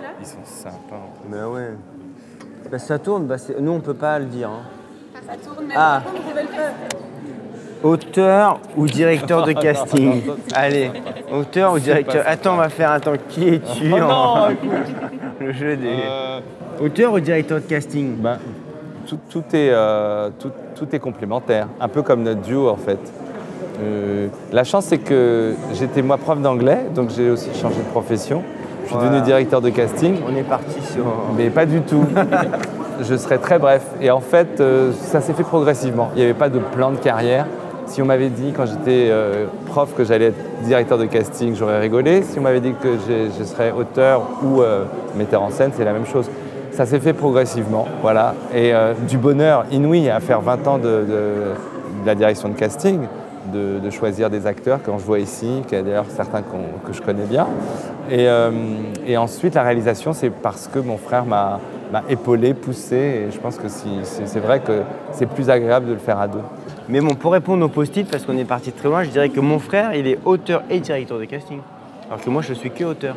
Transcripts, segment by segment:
là? Ils sont sympas. Bah ouais. Bah ça tourne, bah nous on peut pas le dire. Hein. Ça tourne, mais Ah. on pouvait le faire. Auteur ou directeur de casting? Allez, auteur ou directeur. Attends, on va faire. Attends, qui es-tu? Non, Le jeu des. Auteur ou directeur de casting? Ben, tout est complémentaire, un peu comme notre duo en fait. La chance c'est que j'étais moi prof d'anglais, donc j'ai aussi changé de profession. Je suis devenu directeur de casting. On est parti sur. Mais pas du tout. Je serai très bref. Et en fait, ça s'est fait progressivement. Il n'y avait pas de plan de carrière. Si on m'avait dit quand j'étais prof que j'allais être directeur de casting, j'aurais rigolé. Si on m'avait dit que je serais auteur ou metteur en scène, c'est la même chose. Ça s'est fait progressivement, voilà. Et du bonheur inouï à faire 20 ans de la direction de casting, de choisir des acteurs quand je vois ici, qu'il y a d'ailleurs certains que je connais bien. Et ensuite, la réalisation, c'est parce que mon frère m'a épaulé, poussé. Et je pense que c'est vrai que c'est plus agréable de le faire à deux. Mais bon, pour répondre au post-it, parce qu'on est parti très loin, je dirais que mon frère, il est auteur et directeur de casting. Alors que moi, je suis que auteur.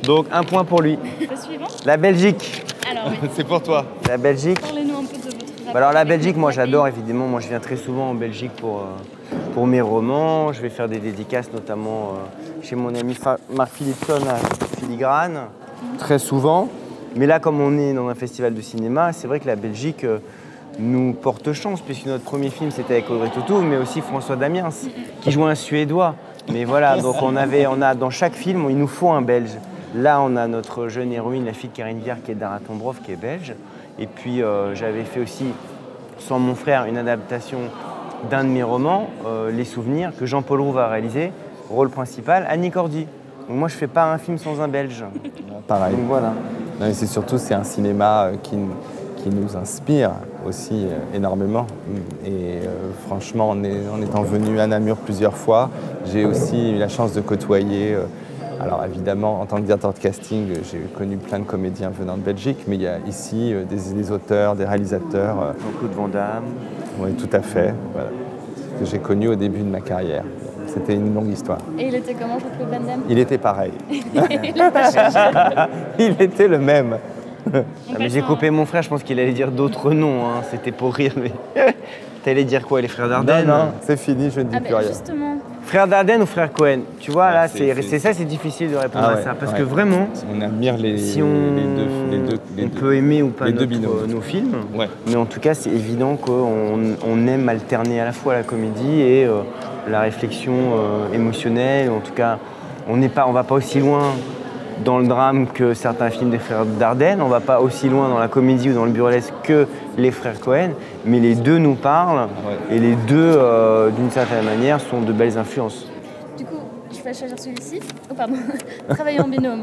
Donc, un point pour lui. Le suivant? La Belgique. Alors, oui. C'est pour toi. La Belgique. Parlez-nous un peu de votre rapport. Bah alors, la avec Belgique, moi, votre pays. j'adore, évidemment. Moi, je viens très souvent en Belgique pour mes romans. Je vais faire des dédicaces, notamment chez mon ami Marc Philipson à Filigrane. Très souvent. Mais là, comme on est dans un festival de cinéma, c'est vrai que la Belgique nous porte chance, puisque notre premier film, c'était avec Audrey Tautou, mais aussi François Damiens, qui joue un Suédois. Mais voilà, donc on a dans chaque film, il nous faut un Belge. Là, on a notre jeune héroïne, la fille de Karine Viard, qui est Dara Tombrov, qui est belge. Et puis, j'avais fait aussi, sans mon frère, une adaptation d'un de mes romans, Les Souvenirs, que Jean-Paul Rouve a réalisé, rôle principal, Annie Cordy. Donc moi, je fais pas un film sans un Belge. Pareil. Donc voilà. Non, c'est surtout, c'est un cinéma qui nous inspire aussi énormément. Et franchement, en étant venu à Namur plusieurs fois, j'ai aussi eu la chance de côtoyer. Alors évidemment, en tant que directeur de casting, j'ai connu plein de comédiens venant de Belgique, mais il y a ici des auteurs, des réalisateurs. Jean-Claude Van Damme. Oui, tout à fait. Voilà, que j'ai connu au début de ma carrière. C'était une longue histoire. Et il était comment, Jean-Claude Van Damme? Il était pareil. Il a pas changé. Il était le même. Ah, mais j'ai coupé mon frère, je pense qu'il allait dire d'autres noms. Hein. C'était pour rire, mais. T'allais dire quoi, les frères Dardenne? Non, c'est fini, je ne dis Ah plus ben rien. justement. Frères Dardenne ou frères Cohen? Tu vois, là, c'est c'est difficile de répondre à ça. Parce que vraiment, on admire si on peut aimer ou pas nos films, mais en tout cas, c'est évident qu'on aime alterner à la fois la comédie et la réflexion émotionnelle. En tout cas, on va pas aussi loin dans le drame que certains films des frères Dardenne, on va pas aussi loin dans la comédie ou dans le burlesque que les frères Cohen, mais les deux nous parlent et les deux, d'une certaine manière, sont de belles influences. Du coup, je vais choisir celui-ci. Oh pardon. Travailler en binôme.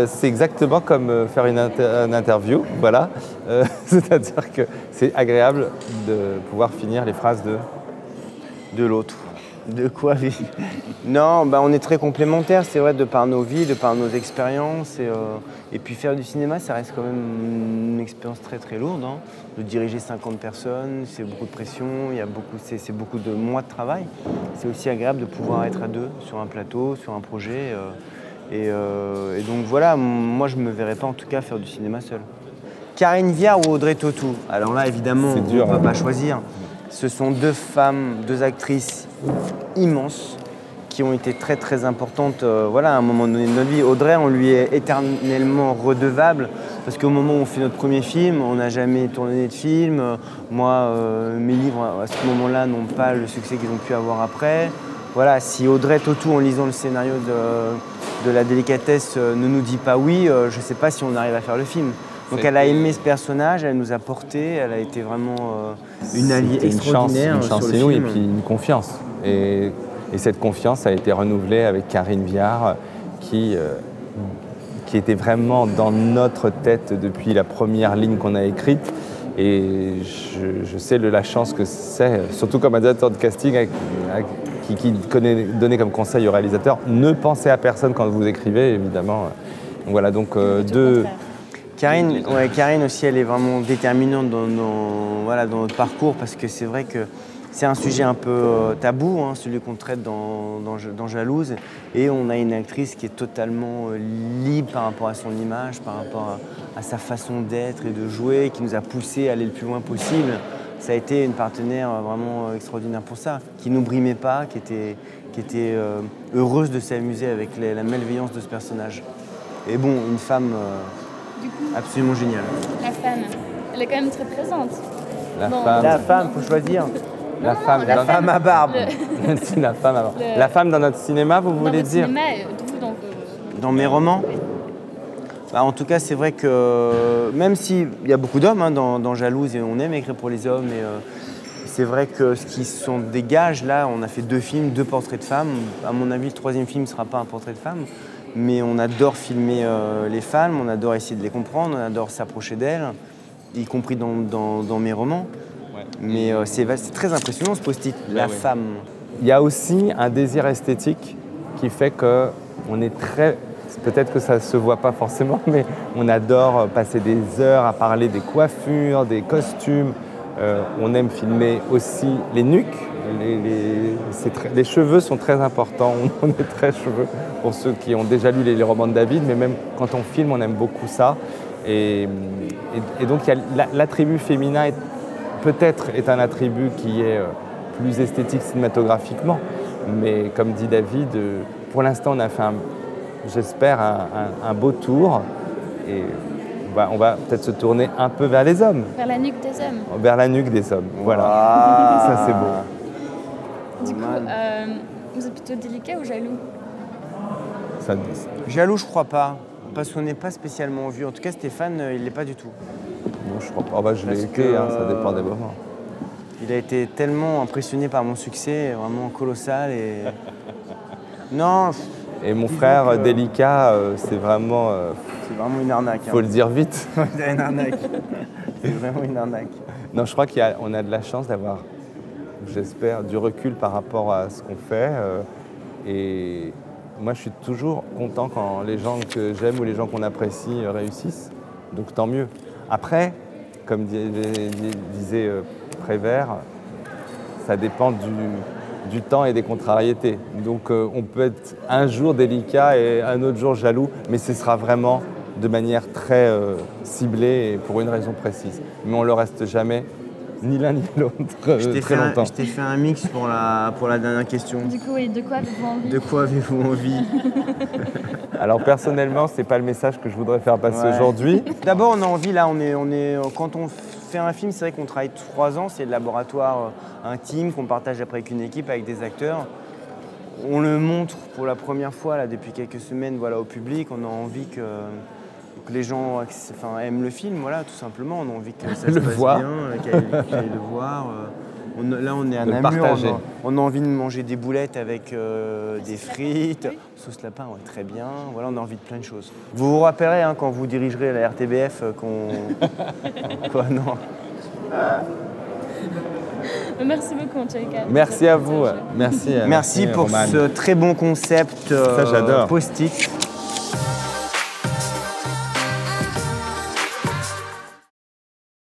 C'est exactement comme faire une interview, voilà. C'est-à-dire que c'est agréable de pouvoir finir les phrases de l'autre. De quoi vivre? Non, bah on est très complémentaires, c'est vrai, de par nos vies, de par nos expériences. Et puis faire du cinéma, ça reste quand même une expérience très très lourde. Hein. De diriger 50 personnes, c'est beaucoup de pression, c'est beaucoup de mois de travail. C'est aussi agréable de pouvoir être à deux sur un plateau, sur un projet. Et donc voilà, moi je ne me verrais pas en tout cas faire du cinéma seul. Karine Viard ou Audrey Tautou? Alors là, évidemment, on ne va pas choisir. Ce sont deux femmes, deux actrices immenses qui ont été très très importantes à un moment donné de notre vie. Audrey, on lui est éternellement redevable parce qu'au moment où on fait notre premier film, on n'a jamais tourné de film. Moi, mes livres à ce moment-là n'ont pas le succès qu'ils ont pu avoir après. Voilà, si Audrey Tautou, en lisant le scénario de La Délicatesse, ne nous dit pas oui, je ne sais pas si on arrive à faire le film. Donc elle a aimé ce personnage, elle nous a porté, elle a été vraiment une alliée extraordinaire. Une chance inouïe et puis une confiance. Et cette confiance a été renouvelée avec Karine Viard qui était vraiment dans notre tête depuis la première ligne qu'on a écrite. Et je sais la chance que c'est, surtout comme un directeur de casting qui donnait comme conseil au réalisateur, ne pensez à personne quand vous écrivez, évidemment. Voilà, donc deux... Karine aussi, elle est vraiment déterminante dans notre parcours parce que c'est vrai que C'est un sujet un peu tabou, hein, celui qu'on traite dans Jalouse. Et on a une actrice qui est totalement libre par rapport à son image, par rapport à sa façon d'être et de jouer, qui nous a poussé à aller le plus loin possible. Ça a été une partenaire vraiment extraordinaire pour ça, qui ne nous brimait pas, qui était heureuse de s'amuser avec la malveillance de ce personnage. Et bon, une femme absolument géniale. La femme, elle est quand même très présente. La femme, faut choisir. La femme à barbe. C'est la femme à barbe. La femme dans notre cinéma, vous voulez dire? Dans votre cinéma, d'où donc Dans mes romans? Bah, en tout cas, c'est vrai que même s'il y a beaucoup d'hommes dans Jalouse et on aime écrire pour les hommes, c'est vrai que ce qui s'en dégage, là, on a fait 2 films, 2 portraits de femmes. À mon avis, le 3e film ne sera pas un portrait de femme, mais on adore filmer les femmes, on adore essayer de les comprendre, on adore s'approcher d'elles, y compris dans mes romans. Ouais. Mais c'est très impressionnant ce post-it, la femme. Il y a aussi un désir esthétique qui fait qu'on est très... Peut-être que ça ne se voit pas forcément, mais on adore passer des heures à parler des coiffures, des costumes. On aime filmer aussi les nuques. Les cheveux sont très importants. On est très cheveux pour ceux qui ont déjà lu les romans de David, mais même quand on filme, on aime beaucoup ça. Et donc l'attribut féminin peut-être est un attribut qui est plus esthétique cinématographiquement. Mais comme dit David, pour l'instant, on a fait j'espère un beau tour. Et on va peut-être se tourner un peu vers les hommes. Vers la nuque des hommes. Vers la nuque des hommes, voilà. Ça, c'est beau. Du coup, vous êtes plutôt délicat ou jaloux? Jaloux, je crois pas. Parce qu'on n'est pas spécialement vu. En tout cas, Stéphane, il l'est pas du tout. Non, je crois pas. Je l'ai été, ça dépend des moments. Il a été tellement impressionné par mon succès, vraiment colossal. Non. Et mon frère, délicat, c'est vraiment... c'est vraiment une arnaque. Faut le dire vite. C'est une arnaque. C'est vraiment une arnaque. Non, je crois qu'on a de la chance d'avoir, j'espère, du recul par rapport à ce qu'on fait. Et moi, je suis toujours content quand les gens que j'aime ou les gens qu'on apprécie réussissent. Donc, tant mieux. Après, comme disait Prévert, ça dépend du temps et des contrariétés. Donc on peut être un jour délicat et un autre jour jaloux, mais ce sera vraiment de manière très ciblée et pour une raison précise. Mais on ne le reste jamais, ni l'un ni l'autre, très longtemps. Je t'ai fait un mix pour la dernière question. Du coup, oui, de quoi avez-vous envie? De quoi avez-vous envie? Alors personnellement, ce n'est pas le message que je voudrais faire passer aujourd'hui. D'abord, on a envie, là, quand on fait un film, c'est vrai qu'on travaille 3 ans, c'est le laboratoire intime qu'on partage après avec une équipe, avec des acteurs. On le montre pour la première fois là, depuis quelques semaines au public. On a envie que les gens aiment le film, tout simplement. On a envie que ça se passe bien, qu'ils aillent le voir. Là, on est à Namur, on a envie de manger des boulettes avec des frites, sauce lapin, très bien. Voilà, on a envie de plein de choses. Vous vous rappellerez quand vous dirigerez la RTBF Quoi, non. Merci beaucoup en tout cas. Merci à vous. Merci pour Romane. ce très bon concept post-it.